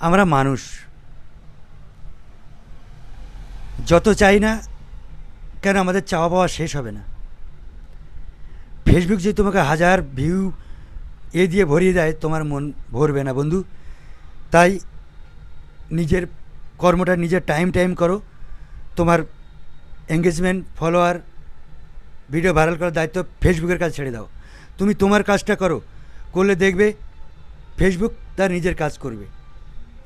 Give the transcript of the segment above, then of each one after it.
আমরা মানুষ যত চাই না কেন আমাদের চাওয়া পাওয়া শেষ হবে না। ফেসবুক যদি তোমাকে হাজার ভিউ দিয়ে ভরিয়ে দেয়, তোমার মন ভরবে না বন্ধু। তাই নিজের কর্মটা নিজের টাইম করো। তোমার এঙ্গেজমেন্ট, ফলোয়ার, ভিডিও ভাইরাল করার দায়িত্ব ফেসবুকের কাছে ছেড়ে দাও। তুমি তোমার কাজটা করলে দেখবে ফেসবুক তার নিজের কাজ করবে।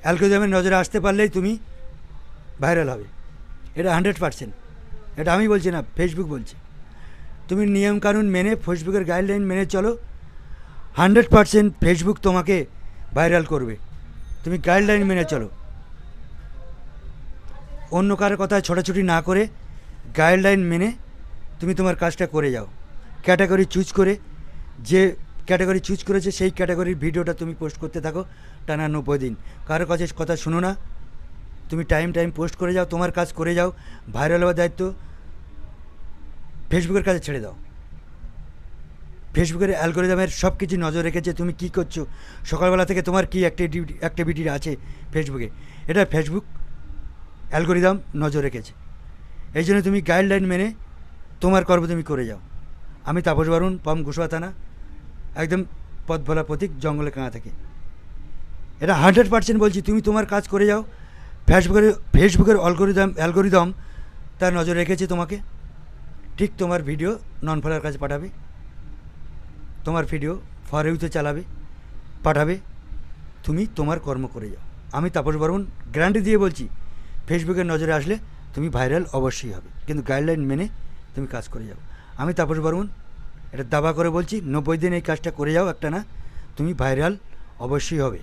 অ্যালগোরিদমের নজরে আসতে পারলেই তুমি ভাইরাল হবে, এটা 100%। এটা আমি বলছি না, ফেসবুক বলছে। তুমি নিয়মকানুন মেনে, ফেসবুকের গাইডলাইন মেনে চলো, 100% ফেসবুক তোমাকে ভাইরাল করবে। তুমি গাইডলাইন মেনে চলো, অন্য কারোর কথায় ছোটাছুটি না করে গাইডলাইন মেনে তুমি তোমার কাজটা করে যাও। ক্যাটাগরি চুজ করে, যে ক্যাটাগরি চুজ করেছে সেই ক্যাটাগরির ভিডিওটা তুমি পোস্ট করতে থাকো টানা 90 দিন। কারোর কাছে কথা শুনো না, তুমি টাইম পোস্ট করে যাও, তোমার কাজ করে যাও। ভাইরাল হওয়ার দায়িত্ব ফেসবুকের কাছে ছেড়ে দাও। ফেসবুকের অ্যালগোরিদমের সব কিছু নজর রেখেছে তুমি কী করছো, সকালবেলা থেকে তোমার কী অ্যাক্টিভিটি আছে ফেসবুকে, এটা ফেসবুক অ্যালগোরিদম নজর রেখেছে। এই জন্য তুমি গাইডলাইন মেনে তোমার কর্ম তুমি করে যাও। আমি তাপস বরুণ, পাম ঘুষুয়া থানা, একদম পথ ভোলা প্রতীক, জঙ্গলে কাঁড়া থেকে। এটা 100% বলছি, তুমি তোমার কাজ করে যাও। ফেসবুকের অ্যালগোরিদম তার নজর রেখেছে তোমাকে। ঠিক তোমার ভিডিও নন ফলোয়ার কাছে পাঠাবে, তোমার ভিডিও ফর ইউতে পাঠাবে। তুমি তোমার কর্ম করে যাও। আমি তাপস বর্মন গ্যারান্টি দিয়ে বলছি, ফেসবুকের নজরে আসলে তুমি ভাইরাল অবশ্যই হবে, কিন্তু গাইডলাইন মেনে তুমি কাজ করে যাও। আমি তাপস বর্মন এটা দাবা করে বলছি, 90 দিন এই কাজটা করে যাও একটা না, তুমি ভাইরাল অবশ্যই হবে।